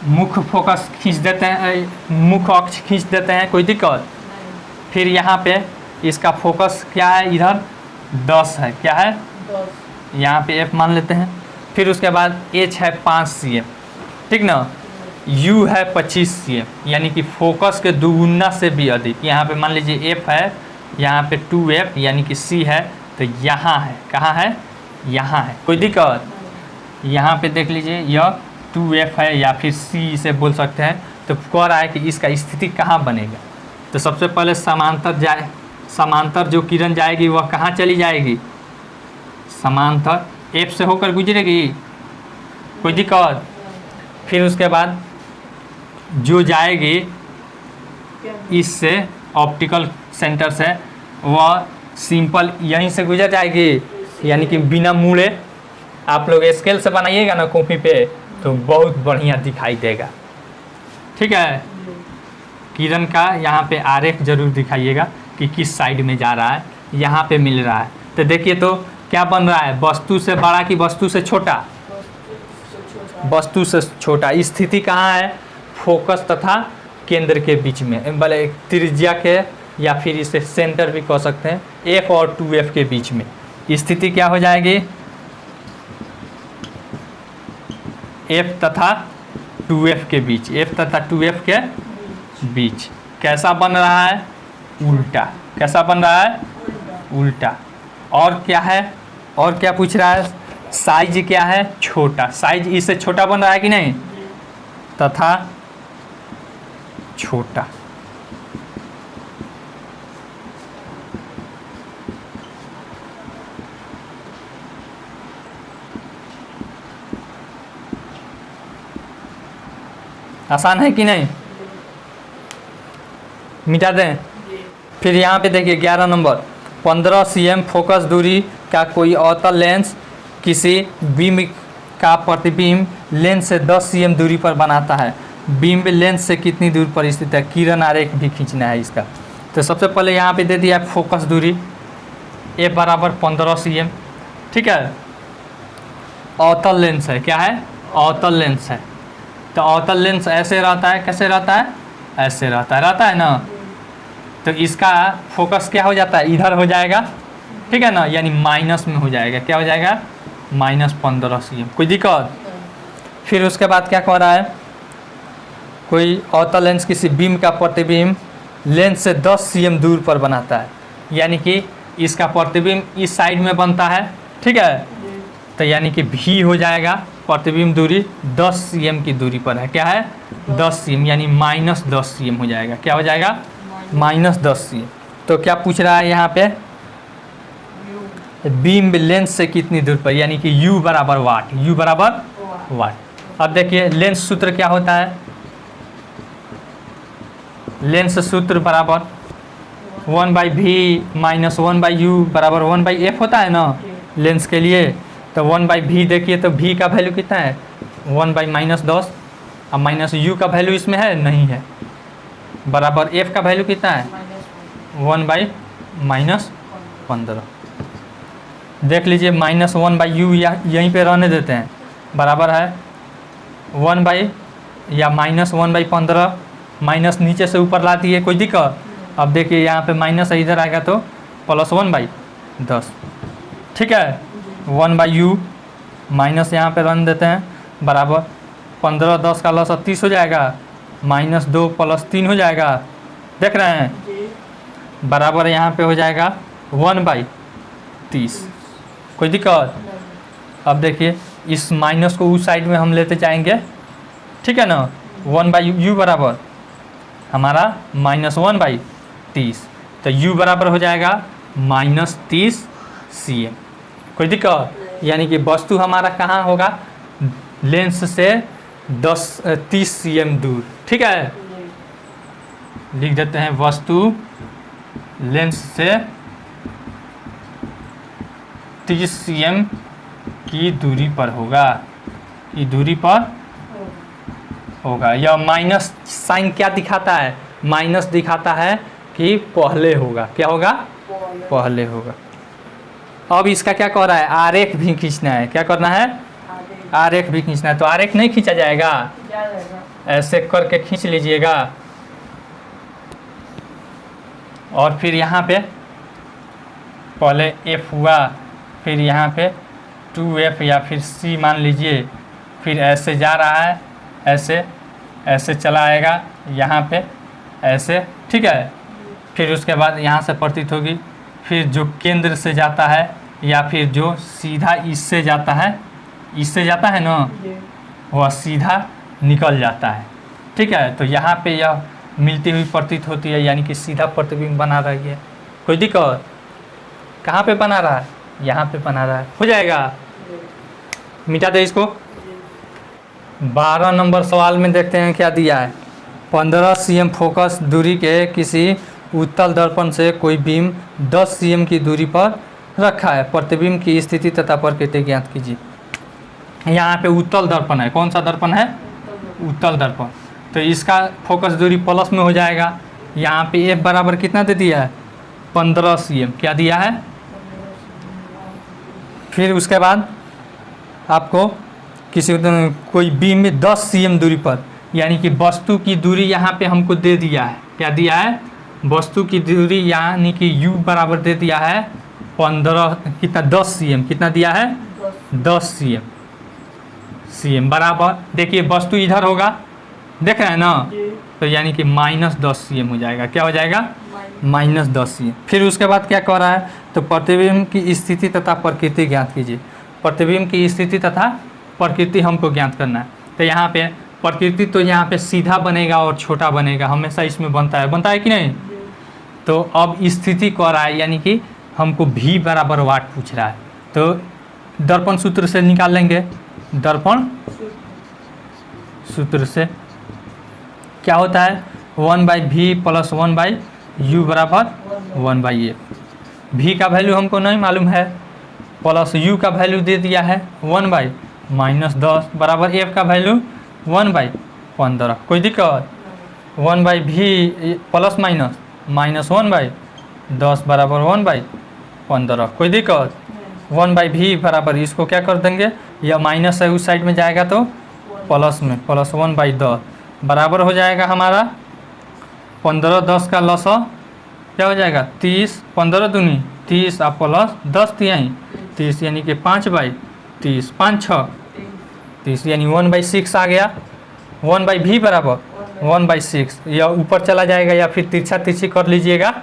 S1: मुख्य फोकस खींच देते हैं, मुख्य अक्ष खींच देते हैं, कोई दिक्कत। फिर यहाँ पे इसका फोकस क्या है, इधर 10 है, क्या है 10, यहाँ पे f मान लेते हैं। फिर उसके बाद h है 5 cm, ठीक ना, u है 25 cm, यानी कि फोकस के दुगुना से भी अधिक। यहाँ पे मान लीजिए f है, यहाँ पे 2f यानी कि c है, तो यहाँ है, कहाँ है, यहाँ है, कोई दिक्कत। यहाँ पे देख लीजिए यह 2f है या फिर c इसे बोल सकते हैं। तो कह रहा है कि इसका स्थिति कहाँ बनेगा। तो सबसे पहले समांतर जो किरण जाएगी वह कहाँ चली जाएगी, समांतर f से होकर गुजरेगी, कोई दिक्कत। फिर उसके बाद जो जाएगी इससे ऑप्टिकल सेंटर से, वह सिंपल यहीं से गुजर जाएगी, यानी कि बिना मुड़े। आप लोग स्केल से बनाइएगा ना कॉपी पे तो बहुत बढ़िया दिखाई देगा, ठीक है। किरण का यहाँ पे आरेख जरूर दिखाइएगा कि किस साइड में जा रहा है, यहाँ पे मिल रहा है। तो देखिए तो क्या बन रहा है, वस्तु से बड़ा कि वस्तु से छोटा, वस्तु से छोटा। स्थिति कहाँ है, फोकस तथा केंद्र के बीच में, भले त्रिज्या के या फिर इसे सेंटर भी कह सकते हैं, f और 2f के बीच में स्थिति क्या हो जाएगी, f तथा 2f के बीच, f तथा 2f के बीच। कैसा बन रहा है, उल्टा। कैसा बन रहा है, उल्टा। और क्या है, और क्या पूछ रहा है, साइज क्या है, छोटा। साइज इससे छोटा बन रहा है कि नहीं, तथा छोटा। आसान है कि नहीं, मिटा दें। फिर यहाँ पे देखिए 11 नंबर, 15 cm फोकस दूरी का कोई अवतल लेंस किसी बीम का प्रतिबिंब लेंस से 10 cm दूरी पर बनाता है। बीम लेंस से कितनी दूर पर स्थित है, किरण आरेख भी खींचना है इसका। तो सबसे पहले यहाँ पे दे दिया है फोकस दूरी f बराबर 15 cm, ठीक है। अवतल लेंस है, क्या है, अवतल लेंस है। तो अवतल लेंस ऐसे रहता है, कैसे रहता है, ऐसे रहता है ना। तो इसका फोकस क्या हो जाता है, इधर हो जाएगा, ठीक है ना, यानी माइनस में हो जाएगा, क्या हो जाएगा, -15 cm, कोई दिक्कत। फिर उसके बाद क्या कह रहा है, कोई अवतल लेंस किसी बीम का प्रतिबिंब लेंस से 10 cm दूर पर बनाता है, यानी कि इसका प्रतिबिंब इस साइड में बनता है, ठीक है। तो यानी कि भी हो जाएगा, प्रतिबिंब दूरी 10 cm की दूरी पर है, क्या है 10 cm, यानी -10 cm हो जाएगा, क्या हो जाएगा -10 cm। तो क्या पूछ रहा है यहाँ पे, बीम लेंस से कितनी दूर पर, यानी कि u बराबर वाट, u बराबर वाट। अब देखिए लेंस सूत्र क्या होता है, लेंस सूत्र बराबर 1/v - 1/u बराबर 1/f होता है ना लेंस के लिए। तो 1/v देखिए तो v का वैल्यू कितना है, 1/-10, अब -u का वैल्यू इसमें है नहीं है, बराबर f का वैल्यू कितना है 1/-15। देख लीजिए -1/u यहीं पे रहने देते हैं, बराबर है 1/-1/15, माइनस नीचे से ऊपर लाती है, कोई दिक्कत। अब देखिए यहाँ पे माइनस इधर आएगा तो +1/10, ठीक है। 1/u माइनस यहाँ पे रन देते हैं, बराबर 15, 10 का लॉस 30 हो जाएगा, -2 + 3 हो जाएगा, देख रहे हैं, बराबर यहाँ पे हो जाएगा 1/30, कोई दिक्कत। अब देखिए इस माइनस को उस साइड में हम लेते जाएंगे, ठीक है ना। 1/u बराबर हमारा -1/30, तो u बराबर हो जाएगा -30 cm। कोई दिक्कत? यानी कि वस्तु हमारा कहाँ होगा, लेंस से 30 cm दूर। ठीक है, लिख देते हैं वस्तु लेंस से 30 cm की दूरी पर होगा, की दूरी पर होगा। यह माइनस साइन क्या दिखाता है, माइनस दिखाता है कि पहले होगा। क्या होगा? पहले होगा। अब इसका क्या कह रहा है, आरेख भी खींचना है। क्या करना है? आरेख भी खींचना है। तो आरेख नहीं खींचा जाएगा, ऐसे करके खींच लीजिएगा और फिर यहाँ पे पहले f हुआ, फिर यहाँ पे 2f या फिर c मान लीजिए, फिर ऐसे जा रहा है, ऐसे ऐसे चला आएगा यहाँ पे ऐसे। ठीक है, फिर उसके बाद यहाँ से प्रतीत होगी, फिर जो केंद्र से जाता है या फिर जो सीधा इससे जाता है ना, वह सीधा निकल जाता है। ठीक है, तो यहाँ पे यह मिलती हुई प्रतीत होती है, यानी कि सीधा प्रतिबिंब बना रही है। कोई दिक्कत? कहाँ पे बना रहा है? यहाँ पे बना रहा है। हो जाएगा, मिटा दे इसको। 12 नंबर सवाल में देखते हैं क्या दिया है। 15 cm फोकस दूरी के किसी उत्तल दर्पण से कोई बीम 10 cm की दूरी पर रखा है। प्रतिबिंब की स्थिति तथा प्रकृति ज्ञात कीजिए। यहाँ पे उत्तल दर्पण है। कौन सा दर्पण है? उत्तल दर्पण। तो इसका फोकस दूरी प्लस में हो जाएगा। यहाँ पे f बराबर कितना दे दिया है? 15 cm। क्या दिया है? फिर उसके बाद आपको किसी कोई बीम में 10 cm दूरी पर, यानी कि वस्तु की दूरी यहाँ पे हमको दे दिया है। क्या दिया है? वस्तु की दूरी यानी कि u बराबर दे दिया है 15 कितना 10 cm। कितना दिया है? 10 cm बराबर। देखिए वस्तु इधर होगा, देख रहे हैं ना, तो यानी कि -10 cm हो जाएगा। क्या हो जाएगा? -10 cm। फिर उसके बाद क्या कह रहा है, तो प्रतिबिंब की स्थिति तथा प्रकृति ज्ञात कीजिए। प्रतिबिंब की स्थिति तथा प्रकृति हमको ज्ञात करना है। तो यहाँ पे प्रकृति तो यहाँ पे सीधा बनेगा और छोटा बनेगा, हमेशा इसमें बनता है कि नहीं। तो अब स्थिति कह रहा है, यानी कि हमको v बराबर वाट पूछ रहा है। तो दर्पण सूत्र से निकाल लेंगे। दर्पण सूत्र से क्या होता है, 1/v + 1/u बराबर 1/f। v का वैल्यू हमको नहीं मालूम है, प्लस u का वैल्यू दे दिया है 1/-10 बराबर f का वैल्यू 1/15। कोई दिक्कत? 1/v प्लस माइनस -1/10 बराबर 1/15। कोई दिक्कत? 1/v बराबर इसको क्या कर देंगे, यह माइनस है उस साइड में जाएगा तो प्लस में, प्लस 1/10 बराबर हो जाएगा हमारा 15। 10 का लसा क्या हो जाएगा? 30। 15 दूनी 30 और प्लस 10 तिहाई 30, यानी कि 5/30। 5 6 30, यानी 1/6 आ गया। 1/v बराबर 1/6। यह ऊपर चला जाएगा या फिर तिरछा तिरछी कर लीजिएगा,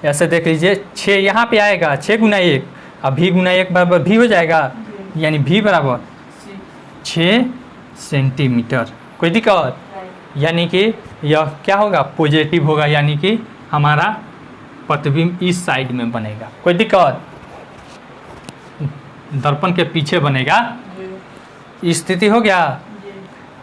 S1: ऐसे देख लीजिए। 6 यहाँ पे आएगा, 6 × 1 और v × 1 बराबर v हो जाएगा, यानी v बराबर 6 सेंटीमीटर। कोई दिक्कत? यानी कि यह क्या होगा, पॉजिटिव होगा, यानी कि हमारा प्रतिबिंब इस साइड में बनेगा। कोई दिक्कत? दर्पण के पीछे बनेगा। स्थिति हो गया।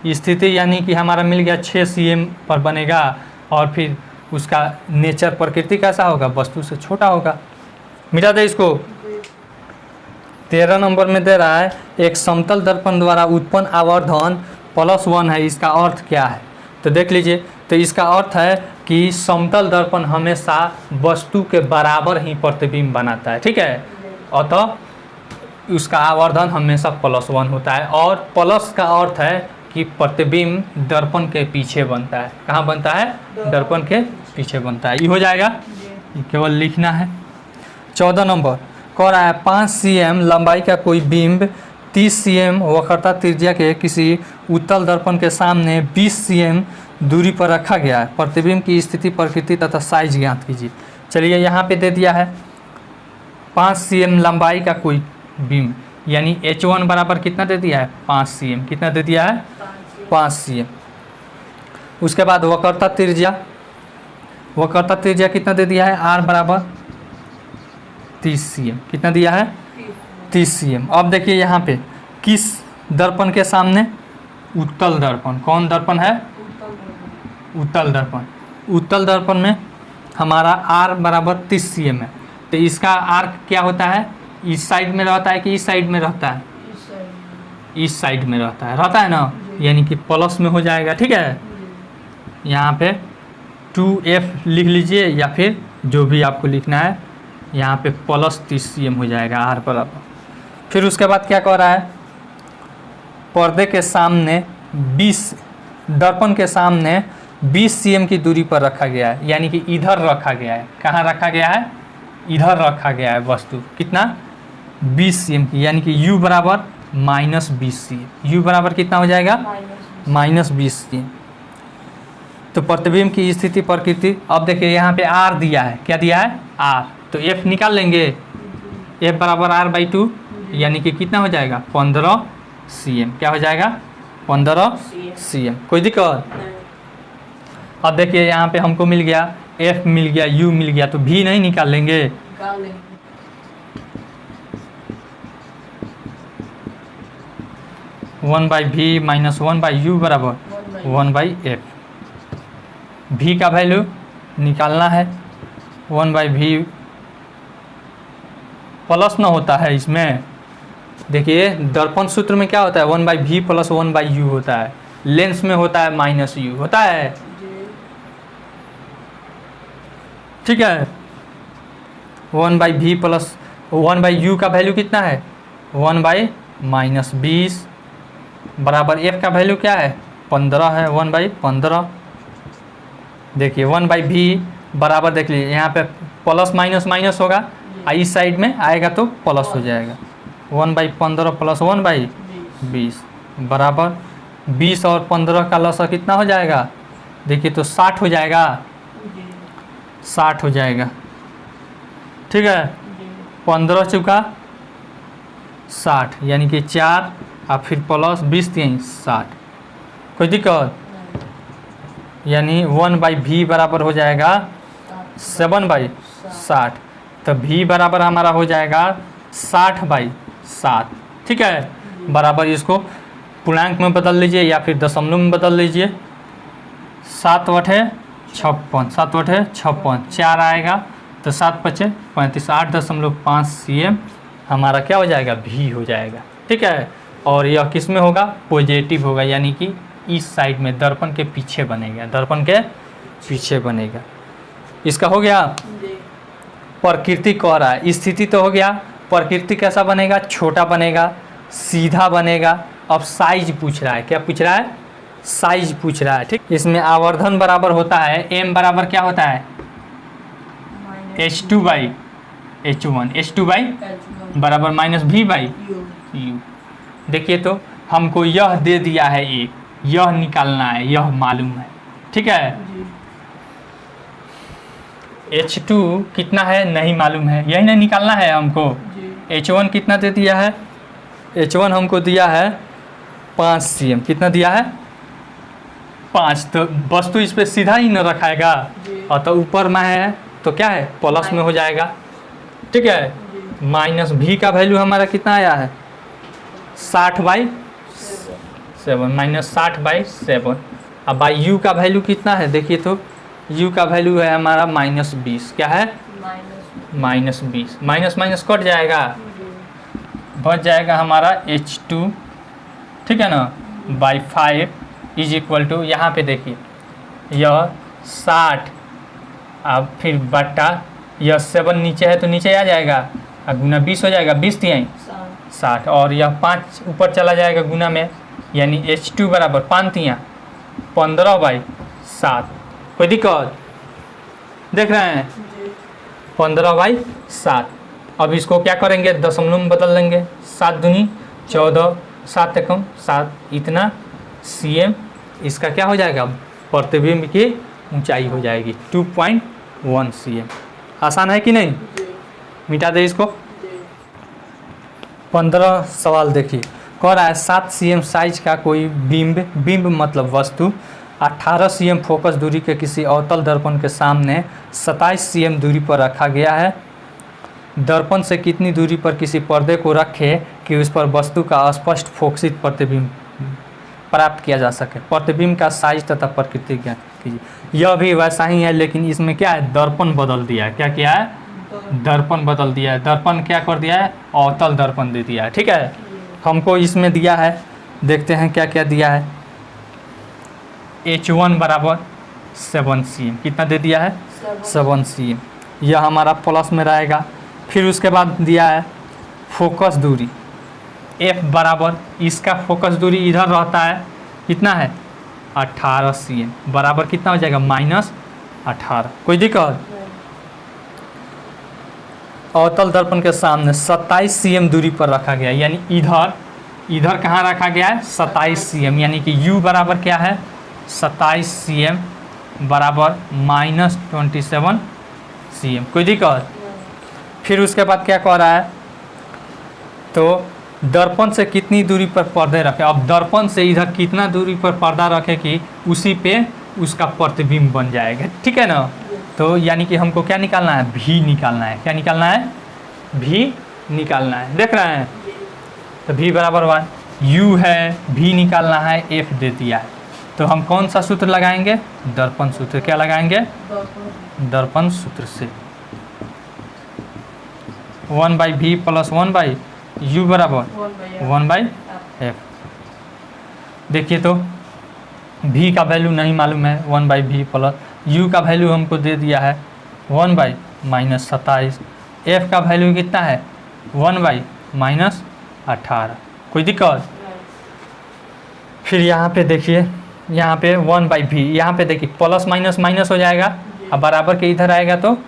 S1: स्थिति यानी कि हमारा मिल गया 6 cm पर बनेगा, और फिर उसका नेचर प्रकृति कैसा होगा, वस्तु से छोटा होगा। मिटा दे इसको। 13 नंबर में दे रहा है, एक समतल दर्पण द्वारा उत्पन्न आवर्धन +1 है। इसका अर्थ क्या है? तो देख लीजिए। तो इसका अर्थ है कि समतल दर्पण हमेशा वस्तु के बराबर ही प्रतिबिंब बनाता है। ठीक है, अतः उसका आवर्धन हमेशा +1 होता है। और प्लस का अर्थ है कि प्रतिबिंब दर्पण के पीछे बनता है। कहाँ बनता है? दर्पण के पीछे बनता है। ये हो जाएगा, केवल लिखना है। 14 नंबर कह रहा है, 5 cm लंबाई का कोई बिंब 30 cm वक्रता त्रिज्या के किसी उत्तल दर्पण के सामने 20 cm दूरी पर रखा गया है। प्रतिबिंब की स्थिति प्रकृति तथा साइज ज्ञात कीजिए। चलिए यहाँ पे दे दिया है 5 cm लंबाई का कोई बिंब, यानी h1 बराबर कितना दे दिया है? 5 cm। कितना दे दिया है? 5 cm। उसके बाद वक्रता त्रिज्या, वक्रता त्रिज्या कितना दे दिया है, r बराबर 30 cm। कितना दिया है, 30 cm। अब देखिए यहाँ पे किस दर्पण के सामने, उत्तल दर्पण। कौन दर्पण है, उत्तल दर्पण। उत्तल दर्पण में हमारा r बराबर 30 cm है, तो इसका r क्या होता है, इस साइड में रहता है कि इस साइड में रहता है, इस साइड में रहता है ना, यानी कि प्लस में हो जाएगा। ठीक है, यहाँ पे 2f लिख लीजिए या फिर जो भी आपको लिखना है, यहाँ पे प्लस 30 cm हो जाएगा r बराबर। फिर उसके बाद क्या कह रहा है, पर्दे के सामने 20 दर्पण के सामने 20 cm की दूरी पर रखा गया है, यानी कि इधर रखा गया है। कहाँ रखा गया है, इधर रखा गया है वस्तु। कितना, 20 cm की, यानी कि u बराबर -20 cm। u बराबर कितना हो जाएगा, -20 cm। तो प्रतिबिंब की स्थिति प्रकृति। अब देखिए यहाँ पे r दिया है, क्या दिया है, r, तो f निकाल लेंगे। f बराबर r/2, यानी कि कितना हो जाएगा, 15 cm। क्या हो जाएगा, 15 cm। कोई दिक्कत। अब देखिए यहाँ पे हमको मिल गया, f मिल गया, u मिल गया, तो v नहीं निकाल लेंगे, 1/v माइनस 1/u बराबर 1/f। v का वैल्यू निकालना है, 1/v प्लस ना होता है इसमें। देखिए दर्पण सूत्र में क्या होता है, 1/v प्लस 1/u होता है, लेंस में होता है -u होता है। ठीक है, 1/v प्लस 1/u का वैल्यू कितना है, 1/-20 बराबर f का वैल्यू क्या है, 15 है, 1/15। देखिए 1/v बराबर, देख लीजिए यहाँ पे प्लस माइनस माइनस होगा, इस साइड में आएगा तो प्लस हो जाएगा। 1/15 प्लस 1/20 बराबर 20 और 15 का लसा कितना हो जाएगा, देखिए तो 60 हो जाएगा, 60 हो जाएगा। ठीक है, 15 चुका 60, यानी कि 4 और फिर प्लस 20 3 60। कोई दिक्कत, यानी 1/v बराबर हो जाएगा 7/60, तो v बराबर हमारा हो जाएगा 60/7। ठीक है, बराबर इसको पूर्णांक में बदल लीजिए या फिर दशमलव में बदल लीजिए। 7/56, 7/56, 4 आएगा तो 7×5 = 35, 8.5 cm हमारा क्या हो जाएगा, v हो जाएगा। ठीक है, और यह किस में होगा, पॉजिटिव होगा, यानी कि इस साइड में दर्पण के पीछे बनेगा, दर्पण के पीछे बनेगा। इसका हो गया। प्रकृति कह रहा है, स्थिति तो हो गया, प्रकृति कैसा बनेगा, छोटा बनेगा, सीधा बनेगा। अब साइज पूछ रहा है, क्या पूछ रहा है, साइज पूछ रहा है। ठीक, इसमें आवर्धन बराबर होता है, m बराबर क्या होता है, h2/h1, h2 बराबर -v/u। देखिए तो हमको यह दे दिया है एक, यह निकालना है, यह मालूम है। ठीक है, H2 कितना है नहीं मालूम है, यही ना निकालना है हमको। H1 कितना दे दिया है, H1 हमको दिया है 5 cm। कितना दिया है, 5, तो वस्तु इस पर सीधा ही न रखाएगा, और तो ऊपर में है तो क्या है, प्लस में हो जाएगा। ठीक है, -v का वैल्यू हमारा कितना आया है, 60/7, -60/7। अब u का वैल्यू कितना है, देखिए तो u का वैल्यू है हमारा -20। क्या है, -20, माइनस माइनस कट जाएगा, बच जाएगा हमारा H2। ठीक है ना, /5 = यहाँ पे देखिए यह 60, अब फिर बट्टा यह 7 नीचे है तो नीचे आ जाएगा, और गुना 20 हो जाएगा, 20 3 60, और यह 5 ऊपर चला जाएगा गुना में, यानी H2 बराबर 5 3 15/7। कोई दिक्कत, देख रहे हैं, 15/7। अब इसको क्या करेंगे, दशमलव में बदल लेंगे, 7 दूनी 14, 7 एकम 7, इतना cm इसका क्या हो जाएगा, प्रतिबिंब की ऊंचाई हो जाएगी 2.1 cm। आसान है कि नहीं, मिटा दे इसको। 15 सवाल देखिए, कह रहा है 7 cm साइज का कोई बिंब, बिंब मतलब वस्तु 18 cm फोकस दूरी के किसी अवतल दर्पण के सामने 27 cm दूरी पर रखा गया है। दर्पण से कितनी दूरी पर किसी पर्दे को रखें कि उस पर वस्तु का स्पष्ट फोकसित प्रतिबिंब प्राप्त किया जा सके। प्रतिबिंब का साइज तथा प्रकृति ज्ञात कीजिए। यह भी वैसा ही है, लेकिन इसमें क्या है, दर्पण बदल दिया है। क्या किया है, दर्पण बदल दिया है। दर्पण क्या कर दिया है, अवतल दर्पण दे दिया है। ठीक है, हमको इसमें दिया है, देखते हैं क्या क्या दिया है। H1 बराबर 7 cm, कितना दे दिया है, 7 cm। यह हमारा प्लस में रहेगा। फिर उसके बाद दिया है फोकस दूरी F बराबर, इसका फोकस दूरी इधर रहता है, कितना है 18 cm, बराबर कितना हो जाएगा -18। कोई दिक्कत। अवतल दर्पण के सामने 27 cm दूरी पर रखा गया, यानी इधर कहाँ रखा गया है, 27 cm, यानी कि U बराबर क्या है 27 cm बराबर -27 cm। कोई दिक्कत। फिर उसके बाद क्या कह रहा है, तो दर्पण से कितनी दूरी पर पर्दे रखें। अब दर्पण से इधर कितना दूरी पर पर्दा रखे कि उसी पे उसका प्रतिबिंब बन जाएगा। ठीक है ना। तो यानी कि हमको क्या निकालना है, भी निकालना है। क्या निकालना है, भी निकालना है। देख रहे हैं, तो भी बराबर 1, U है, भी निकालना है, F दे दिया है। तो हम कौन सा सूत्र लगाएंगे, दर्पण सूत्र। क्या लगाएंगे, दर्पण सूत्र से 1/v प्लस 1/u बराबर 1/f। देखिए तो v का वैल्यू नहीं मालूम है, 1/v प्लस u का वैल्यू हमको दे दिया है 1/-27। f का वैल्यू कितना है 1/-18। कोई दिक्कत। फिर यहाँ पे देखिए, यहाँ पे 1/v, यहाँ पे देखिए प्लस माइनस माइनस हो जाएगा, अब बराबर के इधर आएगा तो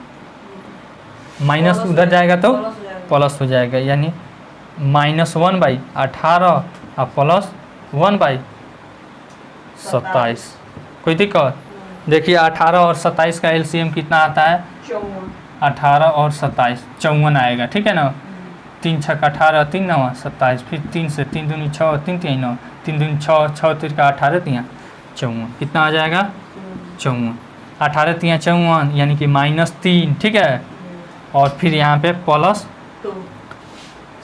S1: माइनस उधर जाएगा तो प्लस हो जाएगा, यानी -1/18 और प्लस 1/27। कोई दिक्कत। देखिए 18 और 27 का एलसीएम कितना आता है, 18 और 27 54 आएगा। ठीक है ना। 3 छक्का 18, 3 9 27, फिर 3 से 3 दूनी 6, 3 3 9, 3 दूनी 6, 6 3 का 18 3 54, कितना आ जाएगा 54। 18 3 54 यानी कि -3। ठीक है। और फिर यहाँ पे प्लस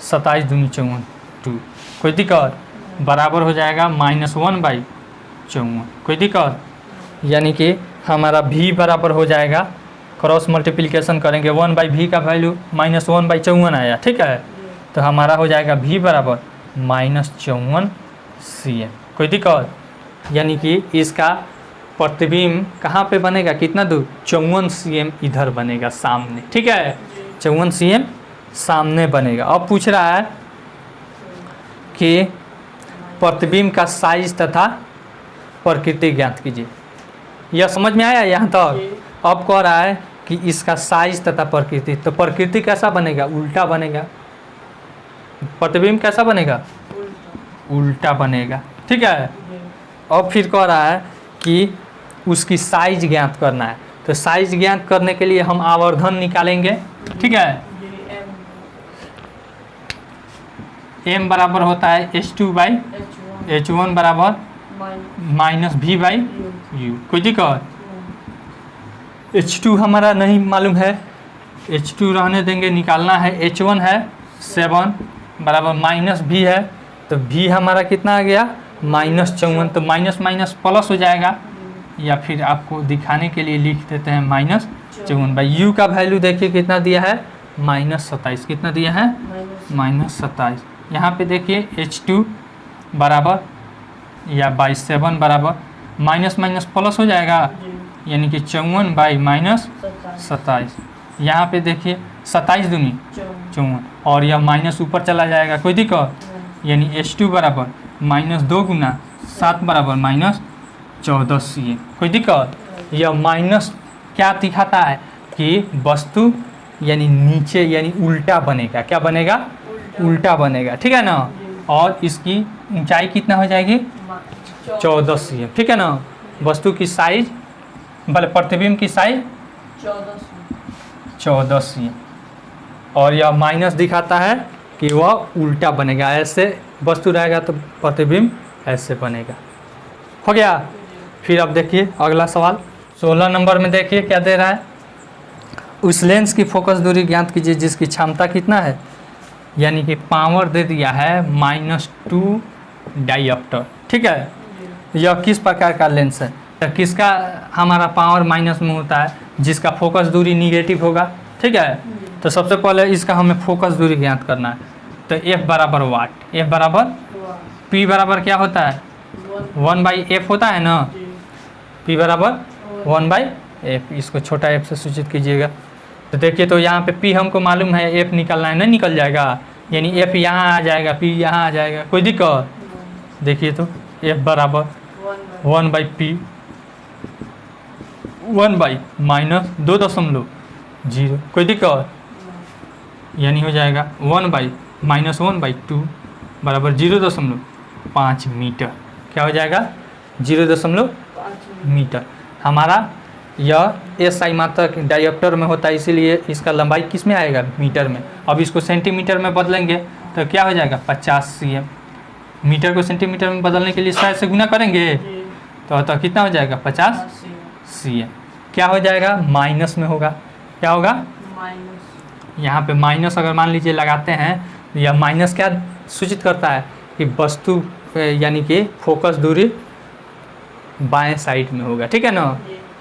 S1: 27 दूनी 54 2। कोई दिक्कत। बराबर हो जाएगा -1/54। कोई दिक्कत। यानी कि हमारा v बराबर हो जाएगा, क्रॉस मल्टीप्लिकेशन करेंगे, 1/v का वैल्यू -1/54 आया। ठीक है। तो हमारा हो जाएगा v बराबर -54 cm। कोई दिक्कत। यानी कि इसका प्रतिबिंब कहाँ पे बनेगा, कितना दूर, 54 cm इधर बनेगा सामने। ठीक है, 54 cm सामने बनेगा। अब पूछ रहा है कि प्रतिबिंब का साइज तथा प्रकृति ज्ञात कीजिए। यह समझ में आया यहाँ तक। अब कह रहा है कि इसका साइज तथा प्रकृति, तो प्रकृति कैसा बनेगा, उल्टा बनेगा। प्रतिबिंब कैसा बनेगा, उल्टा बनेगा। ठीक है। अब फिर कह रहा है कि उसकी साइज ज्ञात करना है, तो साइज ज्ञात करने के लिए हम आवर्धन निकालेंगे। ठीक है। m बराबर होता है H2/H1 बराबर -v/u। कोई दिक्कत। H2 हमारा नहीं मालूम है, H2 रहने देंगे, निकालना है। H1 है 7 बराबर -v है, तो v हमारा कितना आ गया -54, तो माइनस माइनस प्लस हो जाएगा, या फिर आपको दिखाने के लिए लिख देते हैं -54/u का वैल्यू देखिए कितना दिया है -27। कितना दिया है -27। यहाँ पे देखिए H2 बराबर या 7 बराबर माइनस माइनस प्लस हो जाएगा, यानी कि 54/-27। यहाँ पे देखिए 27 दूनी 54, और यह माइनस ऊपर चला जाएगा। कोई दिक्कत। यानी H2 बराबर -2 गुना 7 बराबर -14 cm। कोई दिक्कत। यह माइनस क्या दिखाता है कि वस्तु यानी नीचे यानी उल्टा बनेगा। क्या बनेगा, उल्टा बनेगा। ठीक है ना। और इसकी ऊंचाई कितना हो जाएगी 14 cm। ठीक है ना। वस्तु की साइज भले प्रतिबिंब की साइज 14 cm, और यह माइनस दिखाता है कि वह उल्टा बनेगा। ऐसे वस्तु रहेगा तो प्रतिबिंब ऐसे बनेगा। हो गया। फिर अब देखिए अगला सवाल 16 नंबर में देखिए क्या दे रहा है। उस लेंस की फोकस दूरी ज्ञात कीजिए जिसकी क्षमता कितना है, यानी कि पावर दे दिया है -2 डायोप्टर। ठीक है, यह किस प्रकार का लेंस है, तो किसका हमारा पावर माइनस में होता है, जिसका फोकस दूरी निगेटिव होगा। ठीक है, तो सबसे पहले इसका हमें फोकस दूरी ज्ञात करना है। तो F बराबर वाट, F बराबर P बराबर क्या होता है 1/f होता है ना, P बराबर 1/f, इसको छोटा f से सूचित कीजिएगा। तो देखिए तो यहाँ पे P हमको मालूम है, F निकलना है ना, निकल जाएगा, यानी F यहाँ आ जाएगा, P यहाँ आ जाएगा, कोई दिक्कत। देखिए तो F बराबर 1/P 1/-2.0, कोई दिक्कत, यानी हो जाएगा 1/-1/2 बराबर 0.5 मीटर। क्या हो जाएगा 0.5 मीटर। हमारा यह SI मात्रक डायोप्टर में होता है, इसीलिए इसका लंबाई किस में आएगा, मीटर में। अब इसको सेंटीमीटर में बदलेंगे तो क्या हो जाएगा 50 cm। मीटर को सेंटीमीटर में बदलने के लिए 100 से गुना करेंगे तो कितना हो जाएगा 50 cm। क्या हो जाएगा माइनस में होगा, क्या होगा माइनस। यहाँ पे माइनस अगर मान लीजिए लगाते हैं तो यह माइनस क्या सूचित करता है कि वस्तु यानी कि फोकस दूरी बाएं साइड में होगा। ठीक है ना,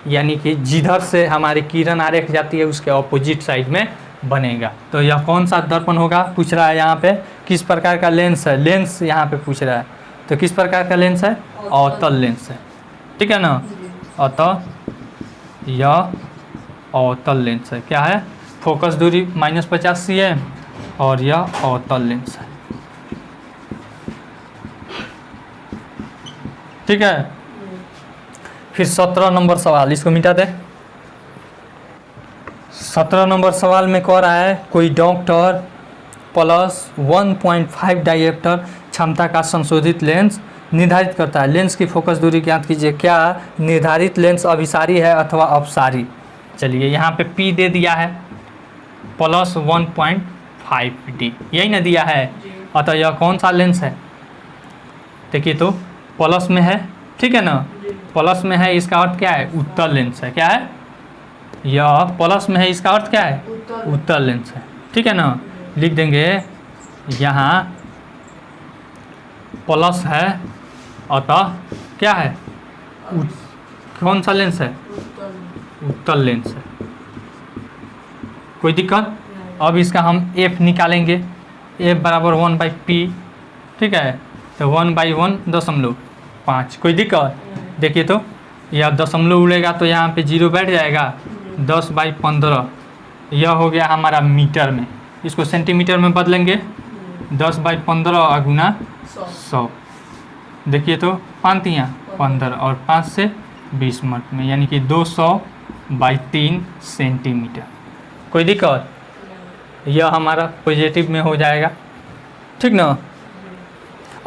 S1: यानी कि जिधर से हमारी किरण आरेख जाती है उसके ऑपोजिट साइड में बनेगा। तो यह कौन सा दर्पण होगा पूछ रहा है यहाँ पे, किस प्रकार का लेंस है, लेंस यहाँ पे पूछ रहा है। तो किस प्रकार का लेंस है, अवतल लेंस है। ठीक है ना, अतः यह अवतल लेंस है। क्या है, फोकस दूरी -50 cm और यह अवतल लेंस है। ठीक है, फिर 17 नंबर सवाल, इसको मिटा दे। 17 नंबर सवाल में कह रहा है कोई डॉक्टर +1.5 डायोप्टर क्षमता का संशोधित लेंस निर्धारित करता है। लेंस की फोकस दूरी ज्ञात कीजिए। क्या निर्धारित लेंस अभिसारी है अथवा अपसारी। चलिए यहाँ पे P दे दिया है +1.5D, यही ना दिया है। अतः यह कौन सा लेंस है, देखिए तो प्लस में है। ठीक है ना, प्लस में है, इसका अर्थ क्या है, उत्तल लेंस है। क्या है, यह प्लस में है, इसका अर्थ क्या है, उत्तल लेंस है। ठीक है ना, लिख देंगे यहाँ प्लस है, अतः क्या है, कौन सा लेंस है, उत्तल लेंस है। कोई दिक्कत। अब इसका हम F निकालेंगे, F बराबर 1/P। ठीक है, तो 1/1.5, कोई दिक्कत। देखिए तो यह दशमलव उड़ेगा तो यहाँ पे 0 बैठ जाएगा, 10/15 यह हो गया हमारा मीटर में। इसको सेंटीमीटर में बदलेंगे, 10/15 गुना 100। देखिए तो 5×15 और 5 से 20 मिनट में, यानी कि 200/3 सेंटीमीटर। कोई दिक्कत, यह हमारा पॉजिटिव में हो जाएगा। ठीक ना।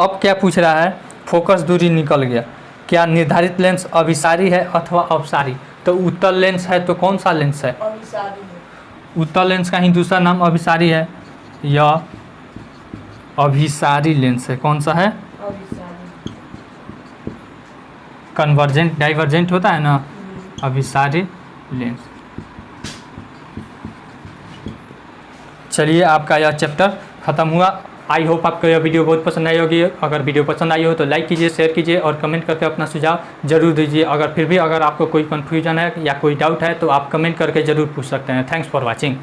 S1: अब क्या पूछ रहा है, फोकस दूरी निकल गया, क्या निर्धारित लेंस अभिसारी है अथवा अपसारी। तो उत्तल लेंस है तो कौन सा लेंस है, अभिसारी है। उत्तल लेंस का ही दूसरा नाम अभिसारी है, यह अभिसारी लेंस है। कौन सा है, अभिसारी। कन्वर्जेंट डाइवर्जेंट होता है ना, अभिसारी लेंस। चलिए आपका यह चैप्टर ख़त्म हुआ। आई होप आपको यह वीडियो बहुत पसंद आई होगी। अगर वीडियो पसंद आई हो तो लाइक कीजिए, शेयर कीजिए और कमेंट करके अपना सुझाव जरूर दीजिए। अगर फिर भी अगर आपको कोई कन्फ्यूजन है या कोई डाउट है तो आप कमेंट करके ज़रूर पूछ सकते हैं। Thanks for watching.